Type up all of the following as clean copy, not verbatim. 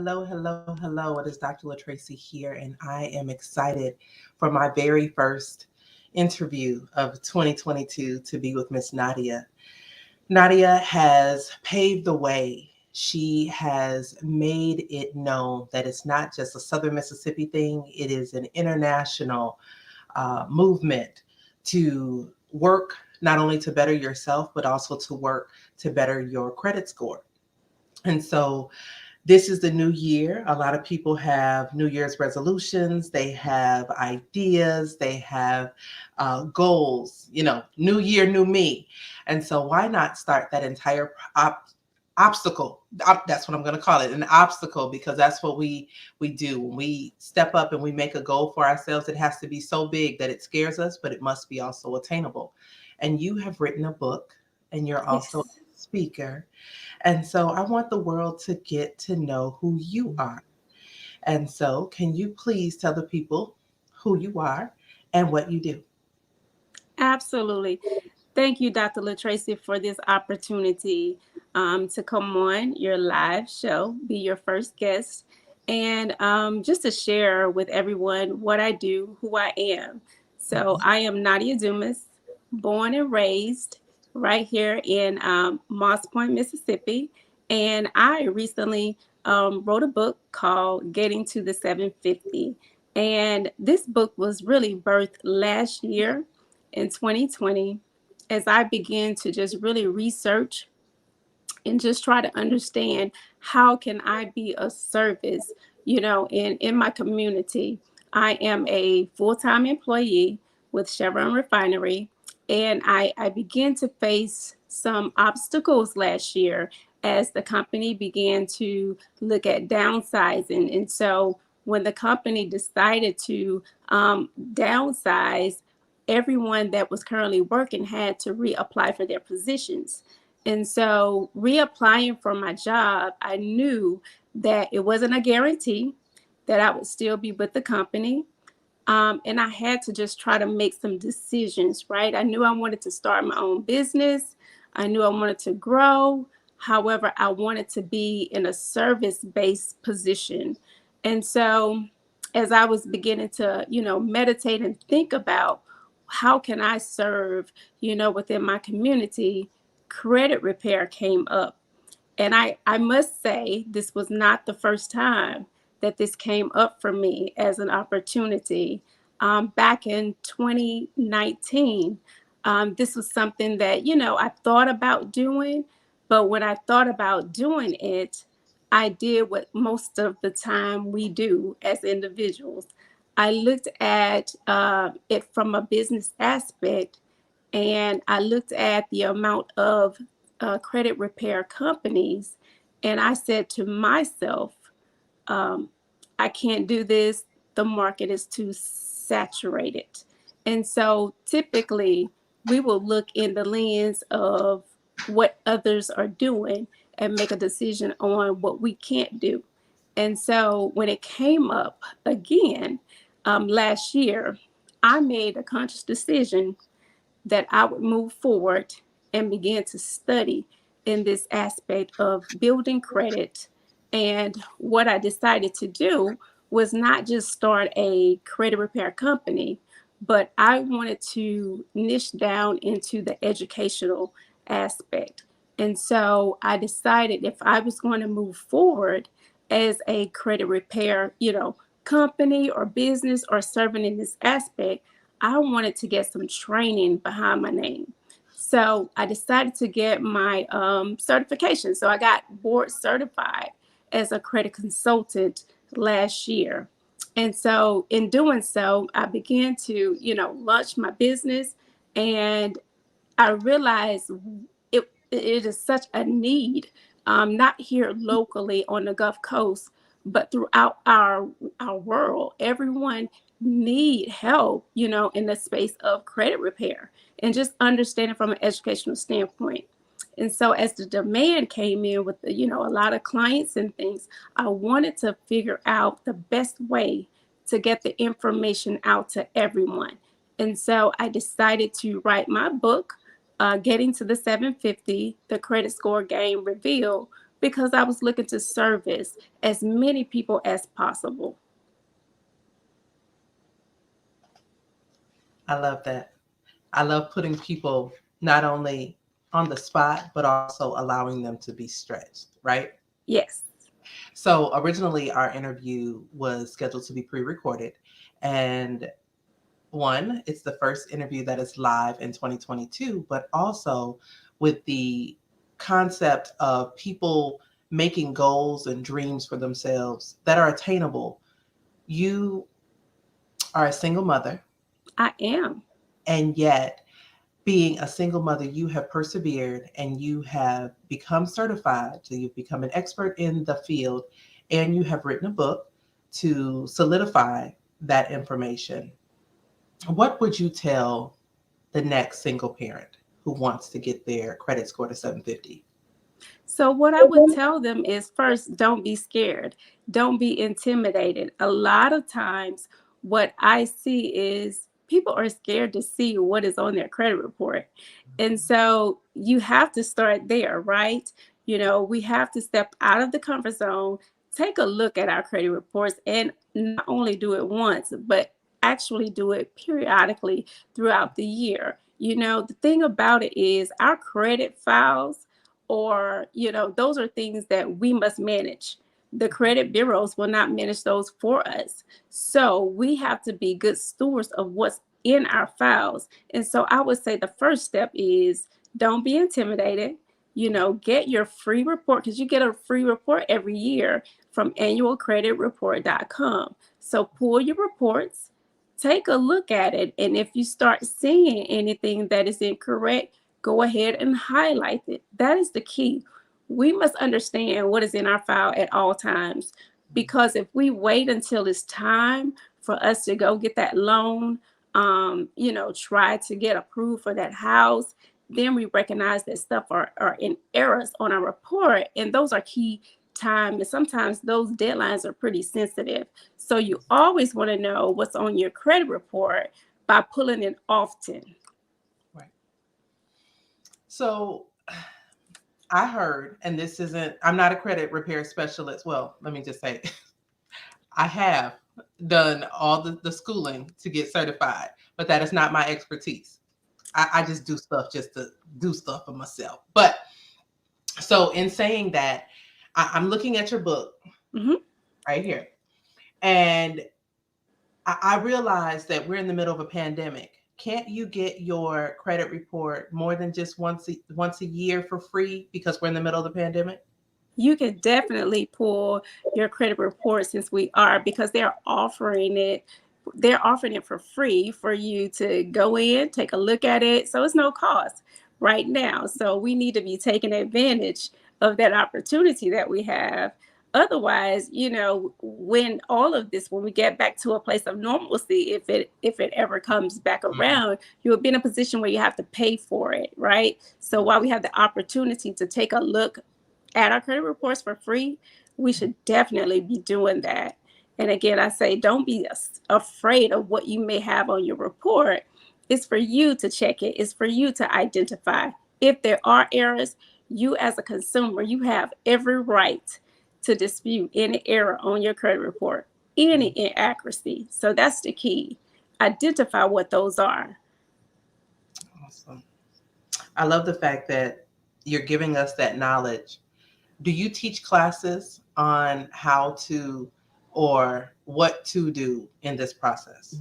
hello. It is Dr. LaTracy here, and I am excited for my very first interview of 2022 to be with Miss Nadia. Nadia has paved the way. She has made it known that it's not just a Southern Mississippi thing, it is an international movement to work not only to better yourself, but also to work to better your credit score. And so this is the new year. A lot of people have New Year's resolutions, they have ideas, they have goals, new year, new me. And so, why not start that entire obstacle? That's what I'm going to call it, an obstacle, because that's what we do. When we step up and we make a goal for ourselves, it has to be so big that it scares us, but it must be also attainable. And you have written a book, and you're also a Yes. speaker, and so I want the world to get to know who you are. And so, can you please tell the people who you are and what you do? Absolutely. Thank you, Dr. LaTracy, for this opportunity to come on your live show, be your first guest, and just to share with everyone what I do, who I am. So, I am Nadia Dumas, born and raised right here in Moss Point, Mississippi. And I recently wrote a book called Getting to the 750. And this book was really birthed last year in 2020 as I began to just really research and just try to understand how can I be of service, in my community. I am a full-time employee with Chevron Refinery, and I began to face some obstacles last year as the company began to look at downsizing. And so when the company decided to downsize, everyone that was currently working had to reapply for their positions. And so, reapplying for my job, I knew that it wasn't a guarantee that I would still be with the company. And I had to just try to make some decisions, right? I knew I wanted to start my own business. I knew I wanted to grow. However, I wanted to be in a service based position. And so, as I was beginning to, meditate and think about how can I serve, within my community, credit repair came up. And I must say, this was not the first time that this came up for me as an opportunity. Back in 2019, this was something that, I thought about doing. But when I thought about doing it, I did what most of the time we do as individuals. I looked at it from a business aspect, and I looked at the amount of credit repair companies, and I said to myself, um, I can't do this. The market is too saturated. And so typically, we will look in the lens of what others are doing and make a decision on what we can't do. And so when it came up again last year, I made a conscious decision that I would move forward and begin to study in this aspect of building credit. And what I decided to do was not just start a credit repair company, but I wanted to niche down into the educational aspect. And so I decided if I was going to move forward as a credit repair, company or business or serving in this aspect, I wanted to get some training behind my name. So I decided to get my certification. So I got board certified as a credit consultant last year. And so in doing so, I began to, launch my business, and I realized it is such a need, not here locally on the Gulf Coast, but throughout our world. Everyone need help, in the space of credit repair and just understanding from an educational standpoint. And so as the demand came in with, a lot of clients and things, I wanted to figure out the best way to get the information out to everyone. And so I decided to write my book, Getting to the 750, the Credit Score Game Reveal, because I was looking to service as many people as possible. I love that. I love putting people not only on the spot, but also allowing them to be stretched, right? Yes. So originally, our interview was scheduled to be pre recorded. And one, it's the first interview that is live in 2022, but also with the concept of people making goals and dreams for themselves that are attainable. You are a single mother, I am. and yet being a single mother, you have persevered and you have become certified. So you've become an expert in the field and you have written a book to solidify that information. What would you tell the next single parent who wants to get their credit score to 750? So, what I would tell them is first, don't be scared, don't be intimidated. A lot of times, what I see is people are scared to see what is on their credit report. And so, you have to start there, right? We have to step out of the comfort zone, take a look at our credit reports, and not only do it once, but actually do it periodically throughout the year. The thing about it is, our credit files, or those are things that we must manage. The credit bureaus will not manage those for us, so we have to be good stewards of what's in our files. And so I would say the first step is, don't be intimidated. Get your free report, because you get a free report every year from annualcreditreport.com. So pull your reports, take a look at it, and if you start seeing anything that is incorrect, go ahead and highlight it. That is the key. We must understand what is in our file at all times, because if we wait until it's time for us to go get that loan, try to get approved for that house, then we recognize that stuff are in errors on our report, and those are key time, and sometimes those deadlines are pretty sensitive. So you always want to know what's on your credit report by pulling it often. Right. So I heard, and this isn't, I'm not a credit repair specialist. Well, let me just say, I have done all the schooling to get certified, but that is not my expertise. I just do stuff just to do stuff for myself. But so, in saying that, I'm looking at your book Mhm. right here, and I realize that we're in the middle of a pandemic. Can't you get your credit report more than just once a year for free because we're in the middle of the pandemic? You can definitely pull your credit report, since we are, because they're offering it for free for you to go in, take a look at it. So it's no cost right now. So we need to be taking advantage of that opportunity that we have. Otherwise, when we get back to a place of normalcy, if it ever comes back Mhm. around, you'll be in a position where you have to pay for it, right? So while we have the opportunity to take a look at our credit reports for free, we should definitely be doing that. And again, I say, don't be afraid of what you may have on your report. It's for you to check it, it's for you to identify. If there are errors, you as a consumer, you have every right to dispute any error on your credit report, any inaccuracy. So that's the key. Identify what those are. Awesome. I love the fact that you're giving us that knowledge. Do you teach classes on how to or what to do in this process?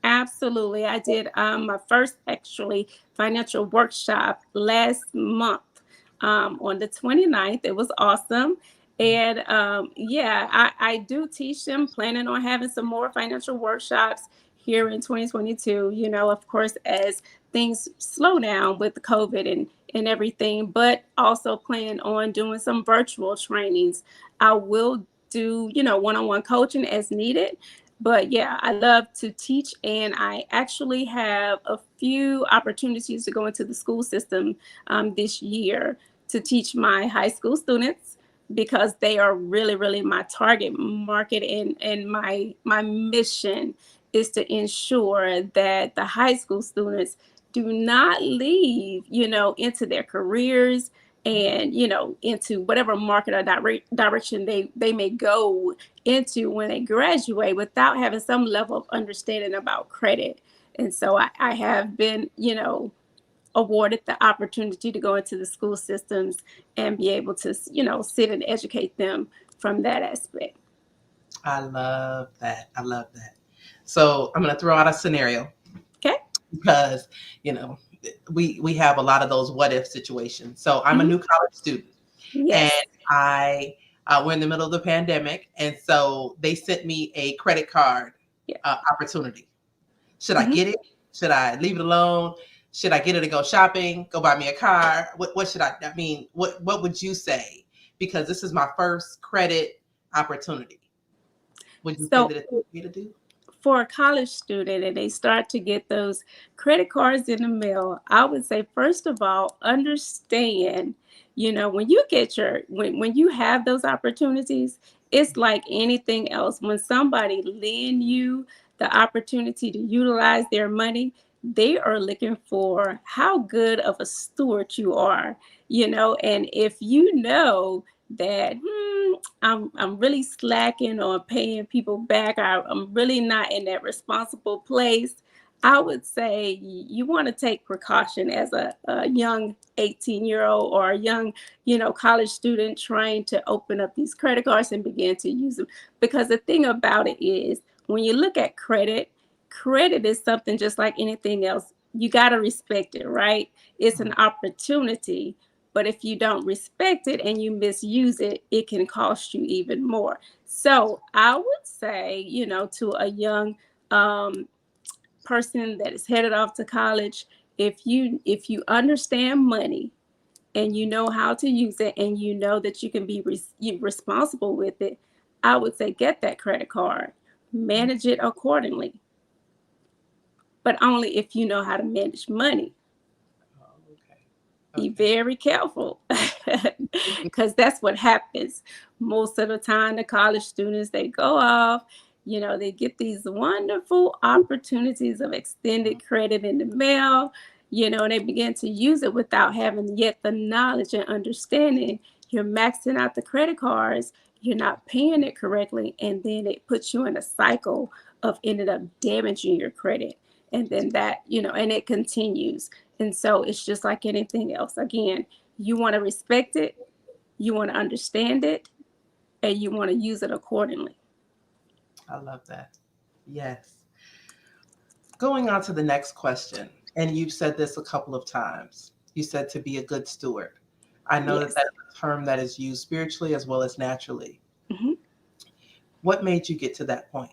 Absolutely. I did my first actually financial workshop last month, on the 29th. It was awesome. And yeah, I do teach them, planning on having some more financial workshops here in 2022, of course, as things slow down with the COVID and everything, but also plan on doing some virtual trainings. I will do, one-on-one coaching as needed, but yeah, I love to teach, and I actually have a few opportunities to go into the school system this year to teach my high school students, because they are really, really my target market, and my mission is to ensure that the high school students do not leave, into their careers and into whatever market or direction they may go into when they graduate without having some level of understanding about credit. And so I have been awarded the opportunity to go into the school systems and be able to sit and educate them from that aspect. I love that. I love that. So I'm going to throw out a scenario Okay. because, you know, we have a lot of those what if situations. So I'm a Hmm. new college student, and Yes. I we're in the middle of the pandemic, and so they sent me a credit card Yeah. opportunity. Should I Hmm. get it? Should I leave it alone? Should I get it and go shopping? Go buy me a car? What should I? I mean, what would you say? Because this is my first credit opportunity. Would you say So that it's okay to do? for a college student and they start to get those credit cards in the mail, I would say, first of all, understand, when you get when you have those opportunities, it's like anything else. When somebody lend you the opportunity to utilize their money, they are looking for how good of a steward you are, and if you know that I'm really slacking on paying people back. I'm really not in that responsible place. I would say you want to take precaution as a young 18-year-old or a young, college student trying to open up these credit cards and begin to use them. Because the thing about it is, when you look at credit, credit is something just like anything else. You got to respect it, right? It's an opportunity, but if you don't respect it and you misuse it, it can cost you even more. So I would say, to a young um, person that is headed off to college, if you understand money and you know how to use it and you know that you can be responsible with it, I would say get that credit card, manage it accordingly, but only if you know how to manage money. Oh, okay. Be Okay. very careful because that's what happens most of the time. The college students, they go off, they get these wonderful opportunities of extended credit in the mail, and they begin to use it without having yet the knowledge and understanding. You're maxing out the credit cards, you're not paying it correctly, and then it puts you in a cycle of ended up damaging your credit. And then that, and it continues. And so it's just like anything else. Again, you want to respect it, you want to understand it, and you want to use it accordingly. I love that. Yes. Going on to the next question, and you've said this a couple of times. You said to be a good steward. I know that Yes. that is a term that is used spiritually as well as naturally. Hmm. What made you get to that point?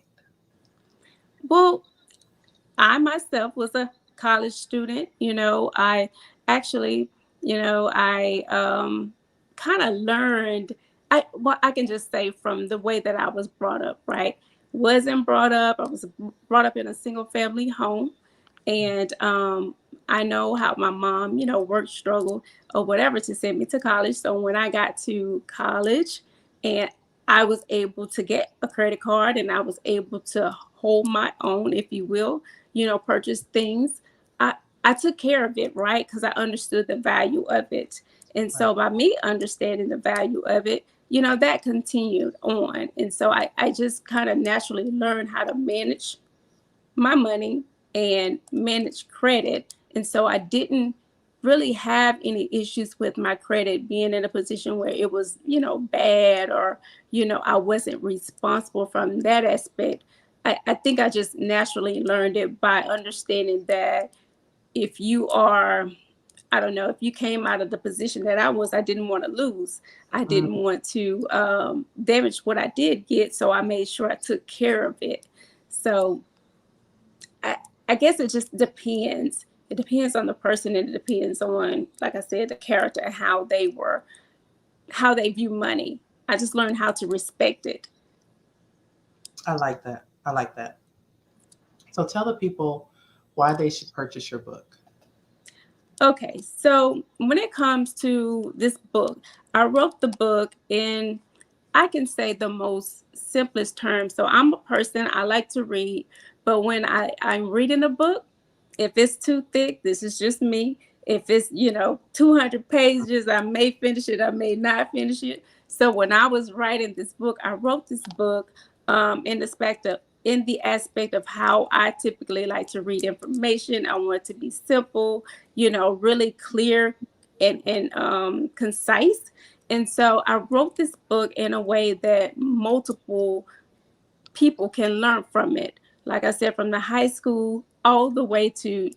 Well, I myself was a college student. I actually, I kind of learned. I can just say from the way that I was brought up, right? Wasn't brought up. I was brought up in a single family home, and I know how my mom, work struggle or whatever to send me to college. So when I got to college, and I was able to get a credit card, and I was able to hold my own, if you will, purchase things. I I took care of it, right? Because I understood the value of it. And Right. so by me understanding the value of it, that continued on. And so I just kind of naturally learned how to manage my money and manage credit. And so I didn't really have any issues with my credit being in a position where it was, bad, or, I wasn't responsible from that aspect. I think I just naturally learned it by understanding that if you are, I don't know, if you came out of the position that I was, I didn't want to lose. I Mm, didn't want to damage what I did get. So I made sure I took care of it. So I, I guess it just depends. It depends on the person, and it depends on, like I said, the character and how they view money. I just learned how to respect it. I like that. I like that. So tell the people why they should purchase your book. Okay, so when it comes to this book, I wrote the book in, I can say, the most simplest terms. So I'm a person, I like to read, but when I'm reading a book, if it's too thick, this is just me. If it's, 200 pages, I may finish it, I may not finish it. So when I was writing this book, I wrote this book in the aspect of how I typically like to read information. I want it to be simple, really clear and concise. And so I wrote this book in a way that multiple people can learn from it. Like I said, from the high school all the way to,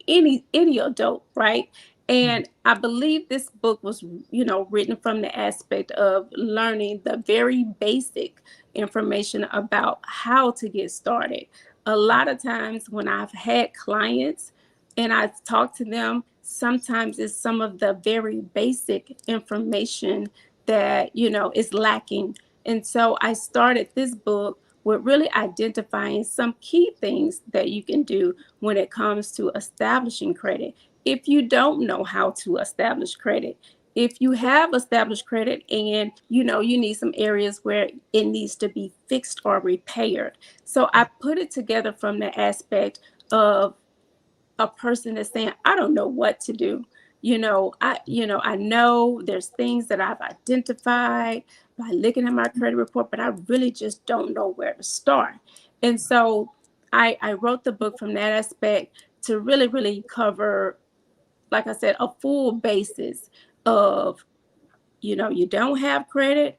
any adult, right? Mhm. And I believe this book was, written from the aspect of learning the very basic information about how to get started. A lot of times when I've had clients and I talk to them, sometimes it's some of the very basic information that, is lacking. And so I started this book with really identifying some key things that you can do when it comes to establishing credit. If you don't know how to establish credit, if you have established credit and you need some areas where it needs to be fixed or repaired. So I put it together from the aspect of a person that's saying, I don't know what to do. I know there's things that I've identified by looking at my credit report, but I really just don't know where to start. And so I wrote the book from that aspect to really, really cover, like I said, a full basis of, you don't have credit,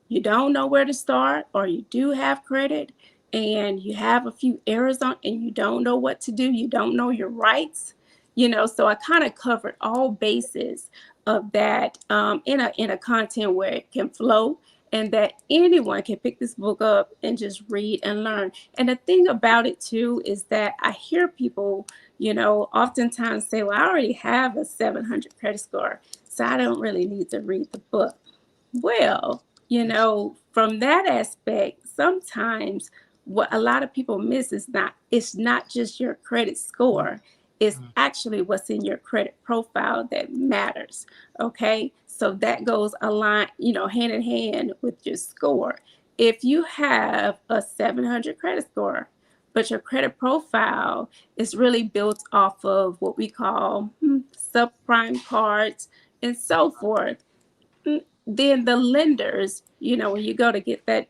you don't know where to start, or you do have credit and you have a few errors on and you don't know what to do, you don't know your rights. So I kind of covered all bases of that, in a content where it can flow and that anyone can pick this book up and just read and learn. And the thing about it too is that I hear people, oftentimes say, well, I already have a 700 credit score, so I don't really need to read the book. Well, from that aspect, sometimes what a lot of people miss is it's not just your credit score, it's Mhm. actually what's in your credit profile that matters. Okay. So that goes align, hand in hand with your score. If you have a 700 credit score, but your credit profile is really built off of what we call subprime cards and so forth, then the lenders, when you go to get that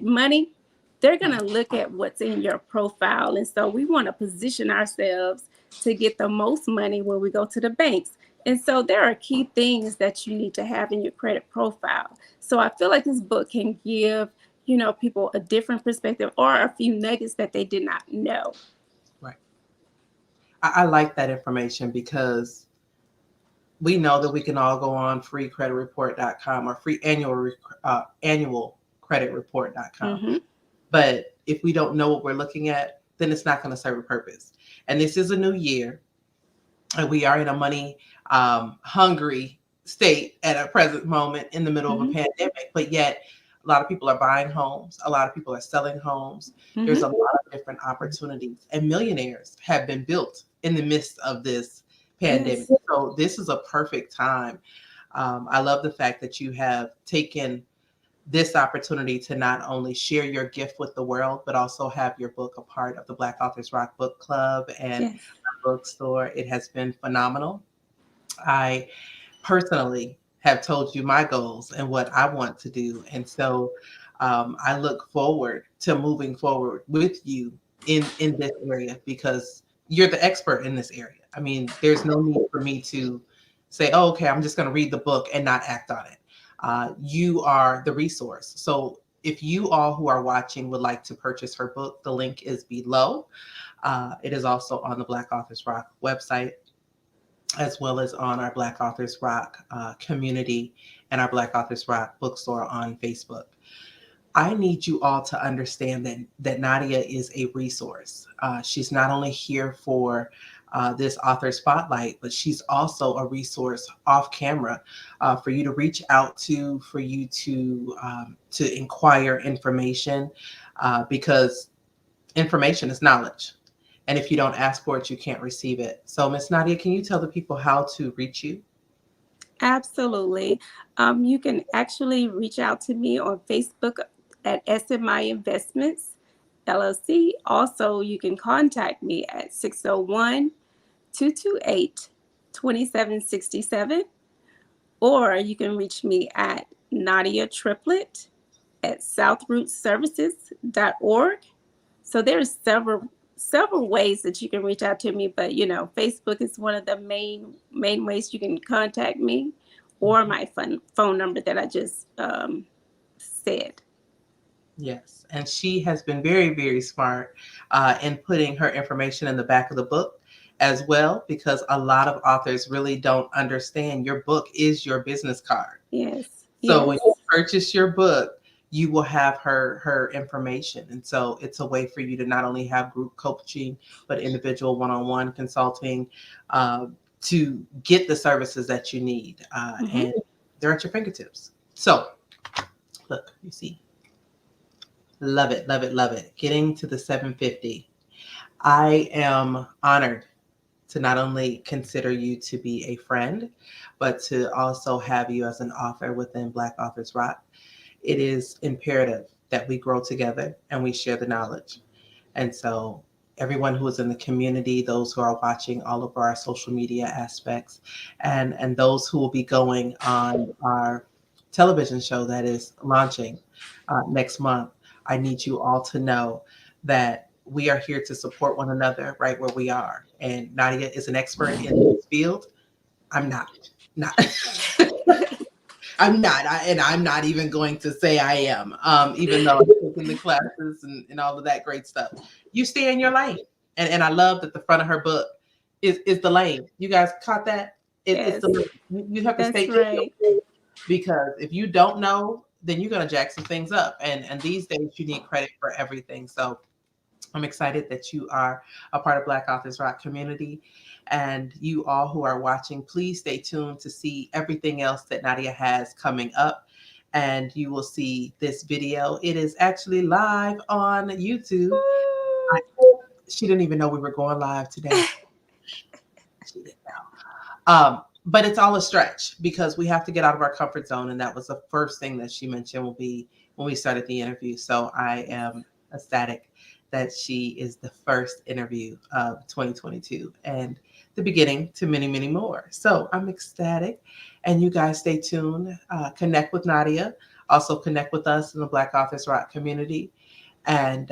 money, they're going to look at what's in your profile. And so we want to position ourselves to get the most money when we go to the banks. And so there are key things that you need to have in your credit profile. So I feel like this book can give, people a different perspective or a few nuggets that they did not know. Right. I like that information because we know that we can all go on freecreditreport.com or annualcreditreport.com. Mm-hmm. But if we don't know what we're looking at, then it's not going to serve a purpose. And this is a new year, and we are in a money hungry state at a present moment in the middle of a Mm-hmm. pandemic. But yet, a lot of people are buying homes. A lot of people are selling homes. There's Mm-hmm. a lot of different opportunities, and millionaires have been built in the midst of this pandemic. Yes. So this is a perfect time. I love the fact that you have taken this opportunity to not only share your gift with the world, but also have your book a part of the Black Authors Rock Book Club and Yes. bookstore. It has been phenomenal. I personally have told you my goals and what I want to do. And so I look forward to moving forward with you in this area because you're the expert in this area. I mean, there's no need for me to say, oh, okay, I'm just going to read the book and not act on it. You are the resource. So if you all who are watching would like to purchase her book, the link is below. It is also on the Black Authors Rock website, as well as on our Black Authors Rock community and our Black Authors Rock bookstore on Facebook. I need you all to understand that Nadia is a resource. She's not only here for this author spotlight, but she's also a resource off camera for you to reach out to, for you to inquire information, because information is knowledge. And if you don't ask for it, you can't receive it. So, Miss Nadia, can you tell the people how to reach you? Absolutely. You can actually reach out to me on Facebook at SMI Investments LLC. Also, you can contact me at 601 228 2767. Or you can reach me at Nadia Triplett at southrootservices.org. So there's several ways that you can reach out to me, but Facebook is one of the main ways you can contact me, or my phone number that I just said. Yes, and she has been very, very smart in putting her information in the back of the book as well, because a lot of authors really don't understand your book is your business card. Yes, So when yes. you purchase your book, you will have her information, and so it's a way for you to not only have group coaching but individual one-on-one consulting uh, to get the services that you need, Mm-hmm. and they're at your fingertips. So look, you see. Love it, love it, love it. Getting to the 750. I am honored to not only consider you to be a friend, but to also have you as an author within Black Authors Rock. It is imperative that we grow together and we share the knowledge. And so, everyone who is in the community, those who are watching all of our social media aspects, and those who will be going on our television show that is launching next month, I need you all to know that we are here to support one another right where we are. And Nadia is an expert in this field. I'm not. Not. I'm not, and I'm not even going to say I am, even though I'm taking the classes and all of that great stuff. You stay in your lane, and I love that the front of her book is the lane. You guys caught that? It's Yes, the lane. You have to stay that's in your right. lane, because if you don't know, then you're gonna jack some things up. And these days you need credit for everything. So I'm excited that you are a part of Black Authors Rock community. And you all who are watching, please stay tuned to see everything else that Nadia has coming up. And you will see this video. It is actually live on YouTube. I, she didn't even know we were going live today. She didn't know. But it's all a stretch because we have to get out of our comfort zone. And that was the first thing that she mentioned will be when we started the interview. So I am ecstatic that she is the first interview of 2022 and the beginning to many, many more. So I'm ecstatic. And you guys stay tuned. Connect with Nadia. Also connect with us in the Black Authors Rock community. And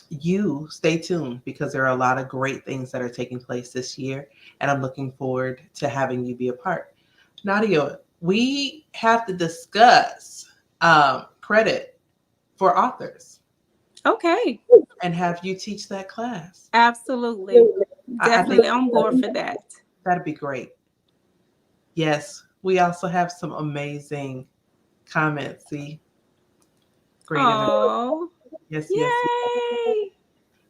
you stay tuned because there are a lot of great things that are taking place this year, and I'm looking forward to having you be a part. Nadia, we have to discuss credit for authors Okay, and have you teach that class. absolutely. I think Definitely on board for that. that'd be great. Yes, we also have some amazing comments. See, great interview. Oh, Yes, yes, yes. yay!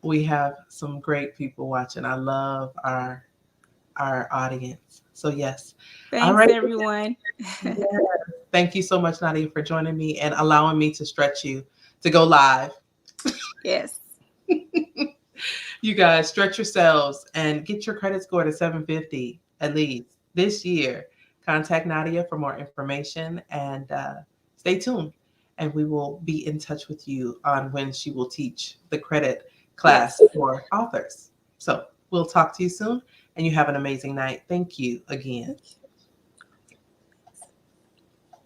We have some great people watching. I love our audience. So yes. All Thanks, right. everyone. Yes. Thank you so much, Nadia, for joining me and allowing me to stretch you to go live. Yes. You guys stretch yourselves and get your credit score to 750 at least this year. Contact Nadia for more information and stay tuned. And we will be in touch with you on when she will teach the credit Yes. class for authors. So we'll talk to you soon and you have an amazing night. Thank you again.